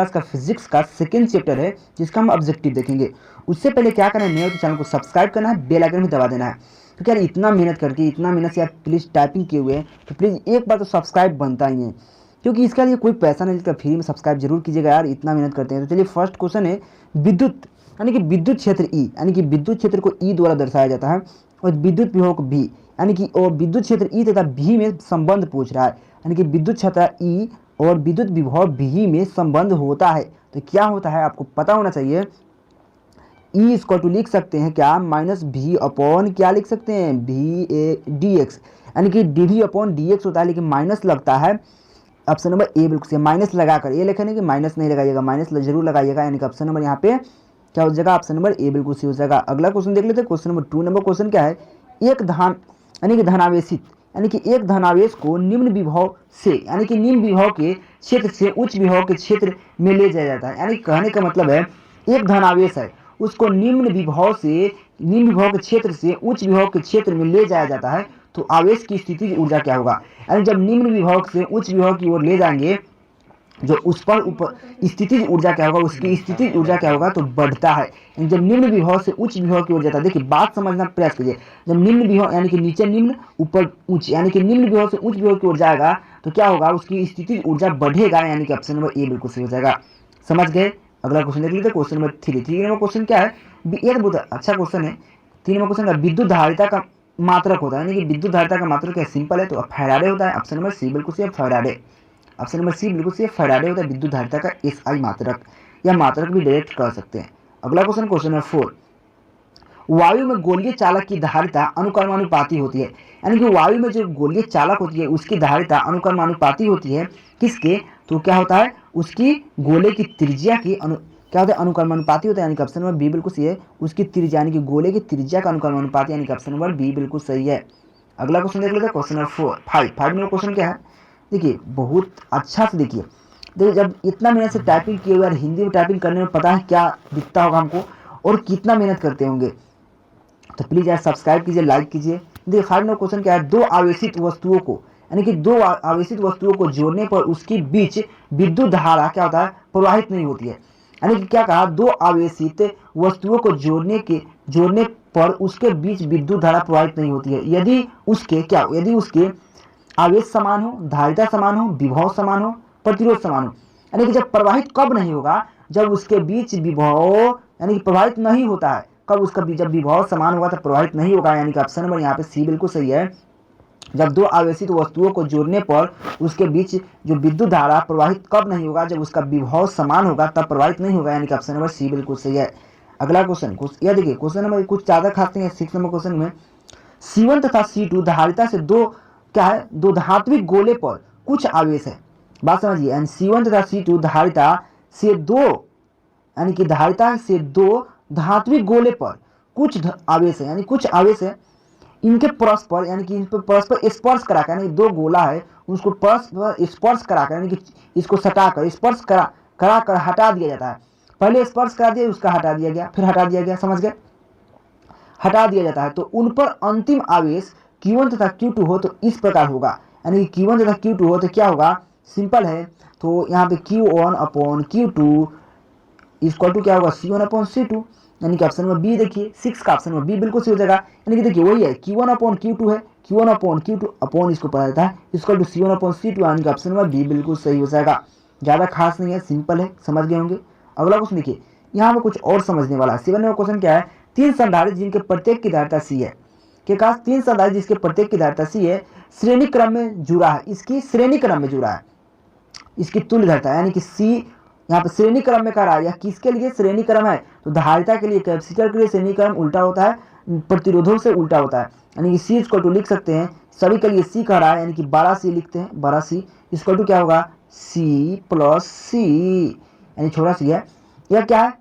Class का physics का second chapter है जिसका हम ऑब्जेक्टिव देखेंगे। उससे पहले क्या करना है, नए हो तो चैनल को सब्सक्राइब करना है, बेल आइकन भी दबा देना है। तो यार इतना मेहनत करके, इतना मेहनत से आप प्लीज़ टाइपिंग किए हुए हैं तो प्लीज़ एक बार तो सब्सक्राइब बनता ही है, क्योंकि इसका लिए कोई पैसा नहीं लगता, फ्री में सब्सक्राइब जरूर कीजिएगा यार, इतना मेहनत करते हैं। तो चलिए फर्स्ट क्वेश्चन है विद्युत, यानी कि विद्युत क्षेत्र ई, यानी कि विद्युत क्षेत्र को ई द्वारा दर्शाया जाता है और विद्युत विभव को भी, यानी कि और विद्युत क्षेत्र ई तथा भी में संबंध पूछ रहा है, यानी कि विद्युत क्षेत्र ई और विद्युत विभव भी में संबंध होता है। तो क्या होता है आपको पता होना चाहिए। ई इसको टू लिख सकते हैं क्या, माइनस भी अपॉन क्या लिख सकते हैं, भी ए डी एक्स, यानी कि D V upon D X होता है, लेकिन माइनस लगता है। ऑप्शन नंबर ए बिल्कुल से माइनस लगाकर, ये लिखा नहीं कि माइनस नहीं लगाइएगा, माइनस जरूर लगाइएगा, यानी कि ऑप्शन नंबर यहाँ पे क्या हो जाएगा, ऑप्शन नंबर ए बिल्कुल सी हो जाएगा। अगला क्वेश्चन देख लेते हैं, क्वेश्चन नंबर 2 नंबर क्वेश्चन क्या है, एक धन यानी कि धनावेशित, यानी कि एक धनावेश को निम्न विभव से, यानी कि निम्न विभव के क्षेत्र से उच्च विभव के क्षेत्र में ले जाया जाता है। यानी कहने का मतलब है एक धनावेश है, उसको निम्न विभव के क्षेत्र से उच्च विभव के क्षेत्र में ले जाया जाता है, तो आवेश की स्थितिज ऊर्जा क्या होगा। यानी जब निम्न विभव से उच्च विभव की ओर ले जाएंगे, जो उस पर ऊपर स्थितिज ऊर्जा क्या होगा, उसकी स्थितिज ऊर्जा क्या होगा, तो बढ़ता है। जब निम्न विभव से उच्च विभव की ओर जाता है, देखिए बात समझना प्रयास कीजिए, जब निम्न विभव यानी कि नीचे निम्न ऊपर उच्च, यानी कि निम्न विभव से उच्च विभव की ओर जाएगा तो क्या होगा, उसकी स्थितिज ऊर्जा बढ़ेगा, यानी कि ऑप्शन नंबर ए बिल्कुल सही हो जाएगा। समझ गए। अगला क्वेश्चन देख लीजिए, क्वेश्चन नंबर 3 नंबर क्वेश्चन क्या है, ये बहुत अच्छा क्वेश्चन है। 3 नंबर क्वेश्चन का विद्युत धारिता का मात्रक होता है, यानी कि विद्युत धारिता का मात्रक क्या सिंपल है, तो फैराडे होता है। ऑप्शन नंबर सी बिल्कुल सही है, फैराडे। ऑप्शन नंबर सी बिल्कुल सही है, फैराडे होता है विद्युत धारिता का एसआई मात्रक, या मात्रक भी डायरेक्ट कर सकते हैं। अगला क्वेश्चन, क्वेश्चन नंबर 4, वायु में गोलीय चालक की धारिता अनुक्रमानुपाती होती है, यानी कि वायु में जो गोलीय चालक होती है उसकी धारिता अनुक्रमानुपाती होती है किसके, तो क्या होता है, उसकी गोले की त्रिज्या की क्या होता है, अनुक्रमानुपाती होता है, यानी कि ऑप्शन नंबर बी बिल्कुल सही है, उसकी त्रिज्या यानी कि गोले की त्रिज्या का अनुक्रमानुपाती, यानी कि ऑप्शन नंबर बी बिल्कुल सही है। अगला क्वेश्चन देख लेते हैं, क्वेश्चन नंबर 5 नंबर क्वेश्चन क्या है, देखिए बहुत अच्छा से देखिए जब इतना मेहनत से टाइपिंग किए हुए, हिंदी में टाइपिंग करने में पता है क्या दिखता होगा हमको और कितना मेहनत करते होंगे, तो प्लीज यार सब्सक्राइब कीजिए, लाइक कीजिए। देखिए 5 नंबर क्वेश्चन क्या है, दो आवेशित वस्तुओं को, यानी कि दो आवेशित वस्तुओं को जोड़ने पर उसके बीच विद्युत धारा क्या होता है, प्रवाहित नहीं होती है। यानी कि क्या कहा, दो आवेशित वस्तुओं को जोड़ने पर उसके बीच विद्युत धारा प्रवाहित नहीं होती है, यदि उसके आवेश समान हो, धारिता समान हो, विभव समान हो, प्रतिरोध समान हो। यानी कि जब प्रवाहित कब नहीं होगा, जब उसके बीच विभव यानी कि प्रवाहित नहीं होता है, कब उसका जब विभव समान होगा तो प्रवाहित नहीं होगा, यानी कि ऑप्शन नंबर यहाँ पे सी बिल्कुल सही है। जब दो आवेशित वस्तुओं को जोड़ने पर उसके बीच जो विद्युत धारा प्रवाहित कब नहीं होगा, जब उसका विभव समान होगा तब प्रवाहित नहीं होगा, यानी कि ऑप्शन नंबर सी बिल्कुल सही है। अगला क्वेश्चन, यह देखिए क्वेश्चन नंबर कुछ ज्यादा खास नहीं है। 6 नंबर क्वेश्चन में C1 तथा C2 धारिता से दो क्या है, दो धात्विक गोले पर कुछ आवेश है, बात समझिए। C1 तथा C2 धारिता से दो, यानी कि धारिता से दो धात्विक गोले पर कुछ आवेश है, यानी कुछ आवेश है, इनके परस्पर यानी कि इन पर परस्पर स्पर्श कराकर, यानी दो गोला है उसको परस्पर स्पर्श कराकर, यानी कि इसको सटाकर स्पर्श कराकर हटा दिया जाता है। पहले स्पर्श करा दिया, उसका हटा दिया गया, फिर हटा दिया गया, समझ गए, हटा दिया जाता है। तो उन पर अंतिम आवेश Q1 तथा Q2 हो तो इस प्रकार होगा, यानी कि Q1 तथा Q2 हो तो क्या होगा, सिंपल है। तो यहाँ पे Q1 upon Q2 equal to क्या होगा, C1 अपॉन C2, यानी कि ऑप्शन नंबर बी देखिए 6 का ऑप्शन नंबर बी बिल्कुल सही हो जाएगा। यानी कि देखिए वही है, Q1 अपॉन Q2 है, Q1 अपॉन Q2 अपॉन इसको पता जाता है equal to C1 upon C2, यानी कि ऑप्शन नंबर बी बिल्कुल सही हो जाएगा। ज़्यादा खास नहीं है, सिंपल है, समझ गए होंगे। अगला क्वेश्चन देखिए, यहाँ पे कुछ और समझने वाला है। 7 नंबर क्वेश्चन क्या है, 3 संधारित्र जिनके प्रत्येक की धारिता C है, के पास 3 संधारित्र जिसके प्रत्येक की धारिता C है, श्रेणी क्रम में जुड़ा है, इसकी श्रेणी क्रम में जुड़ा है, इसकी तुल्य धारिता, यानी कि C यहाँ पे श्रेणी क्रम में कर रहा है, या किसके लिए श्रेणी क्रम है, तो धारिता के लिए, कैपेसिटर के लिए श्रेणी क्रम उल्टा होता है, प्रतिरोधों से उल्टा होता है, यानी कि C इसको टू लिख सकते हैं, सभी के लिए C कह रहा है, यानी कि 12 C लिखते हैं, 12 C इसको टू क्या होगा, C प्लस C, यानी छोटा सी है। यह क्या है,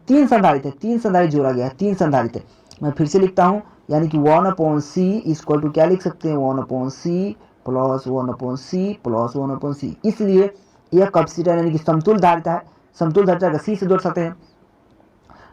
3 संधारित्र है, 3 संधारित्र जोड़ा गया है, 3 संधारित्र। मैं फिर से लिखता हूँ, यानी कि 1 अपॉन C इसको टू क्या लिख सकते हैं, 1 upon C plus 1 upon C plus 1 upon C, इसलिए यह कैपेसिटर यानी कि समतुल्य धारिता है, समतुल्य धारिता का C से जोड़ सकते हैं।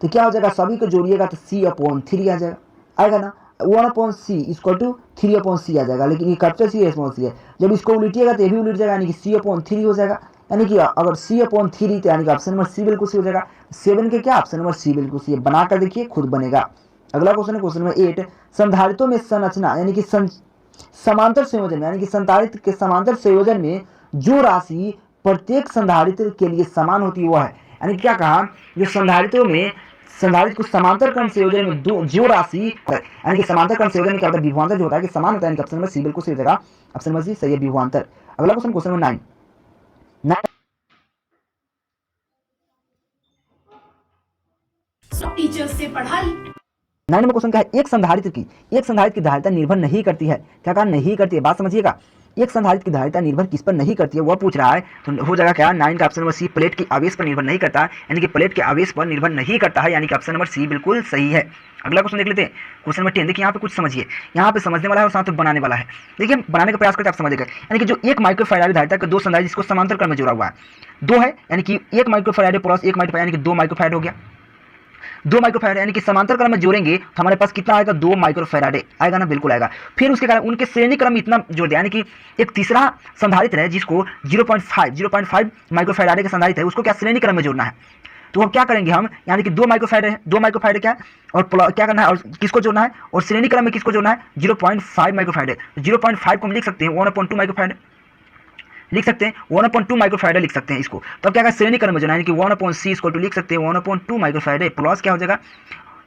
तो क्या हो जाएगा, सभी को जोड़िएगा तो C अपॉन 3 आ जाएगा, आएगा ना, 1 upon C equal to 3 upon C आ जाएगा, लेकिन ये कैपिटल C है, स्मॉल C है। जब इसको उलटिएगा तो ये भी उलट जाएगा, यानी कि C अपॉन 3 हो जाएगा, यानी कि अगर C/3 तो यानी कि ऑप्शन नंबर सी बिल्कुल सही हो जाएगा। 7 के क्या ऑप्शन नंबर सी बिल्कुल सही है, बनाकर देखिए खुद बनेगा। अगला क्वेश्चन है क्वेश्चन नंबर 8, संधारित्रों में संरचना यानी कि समांतर संयोजन में यानी कि संधारित्र के समांतर संयोजन में जो राशि प्रत्येक संधारित्र के लिए समान होती है वो है, यानी क्या कहा, जो संधारित्रों में संधारित्र को समांतर क्रम संयोजन में दो जो राशि यानी कि समांतर क्रम संयोजन में क्या होता है, विभवांतर जो होता है कि समान होता है, ऑप्शन नंबर सी बिल्कुल सही हो जाएगा। ऑप्शन नंबर सी सही है, विभवांतर। अगला क्वेश्चन क्वेश्चन नंबर 9 टीचर से पढ़ाई। 9 नंबर क्वेश्चन क्या है, एक संधारित्र की धारिता निर्भर नहीं करती है। क्या कहा, नहीं करती है, बात समझिएगा। एक संधारित्र की धारिता निर्भर किस पर नहीं करती है वह पूछ रहा है, तो हो जाएगा क्या 9 का ऑप्शन नंबर सी, प्लेट के आवेश पर निर्भर नहीं करता, यानी कि प्लेट के आवेश पर निर्भर नहीं करता है, यानी कि ऑप्शन नंबर सी बिल्कुल सही है। अगला क्वेश्चन देख लेते हैं क्वेश्चन नंबर 10। देखिए यहाँ पे कुछ समझिए, यहाँ पे समझने वाला है और साथ में बनाने वाला है। देखिए बनाने का प्रयास करते आप समझिएगा, यानी कि जो 1 माइक्रोफैराड धारिता के 2 संधारित्र जिसको समांतर क्रम में जोड़ा हुआ है 2 है, यानी कि 1 माइक्रोफैराड प्लस 1 माइक्रोफैराड यानी कि 2 माइक्रोफैराड हो गया। 2 माइक्रोफैराड यानी कि समांतर क्रम में जोड़ेंगे तो हमारे पास कितना आएगा, 2 माइक्रोफैराड आएगा ना, बिल्कुल आएगा। फिर उसके कारण उनके श्रेणी क्रम इतना जोड़ दिया, यानी कि एक तीसरा संधारित्र है जिसको 0.5 माइक्रोफैराड का संधारित्र है, उसको क्या श्रेणी क्रम में जोड़ना है। तो अब क्या करेंगे हम, यानी कि 2 माइक्रोफैराड है, 2 माइक्रोफैराड क्या है और क्या करना है और किसको जोड़ना है और श्रेणी क्रम में किसको जोड़ना है, 0.5 माइक्रोफैराड है। 0.5 को हम लिख सकते हैं 1/2 माइक्रोफैराड लिख सकते हैं, 1/2 माइक्रोफैराड लिख सकते हैं इसको। तो अब क्या है, श्रेणी क्रम में जो है यानी कि 1/c लिख सकते हैं 1/2 माइक्रोफैराड प्लस क्या हो जाएगा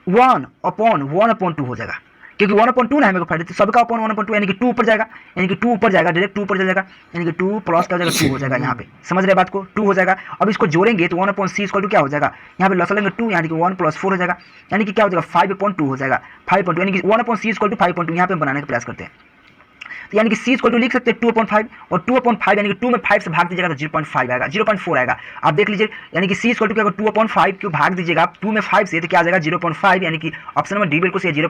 1/1/2 हो जाएगा, क्योंकि 1/2 ना है माइक्रोफैराड, तो सबका अपॉन 1/2 यानी कि 2 ऊपर जाएगा, यानी कि 2 ऊपर जाएगा, डायरेक्ट 2 ऊपर चल जाएगा, यानी कि 2 प्लस क्या हो जाएगा 2 हो जाएगा। यहाँ पे समझ रहे बात को, 2 हो जाएगा। अब इसको जोड़ेंगे तो 1/c क्या हो जाएगा, यहाँ पे लसा लेंगे 2 यानी कि 1 + 4 हो जाएगा, यानी कि क्या हो जाएगा 5/2 हो जाएगा, 5/2 यानी कि 1/c 5/2 यहाँ पे बनाने का प्रयास करते हैं। तो यानी कि c = लिख सकते हैं 2/5 और 2/5 यानी कि 2 में 5 से भाग दीजिएगा तो 0.5 आएगा, 0.4 आएगा। आप देख लीजिए, यानी कि c = क्या होगा 2/5 क्यों भाग दीजिएगा 2 में 5 से तो क्या आ जाएगा 0.5, यानी कि ऑप्शन नंबर डी बिल्कुल सही है,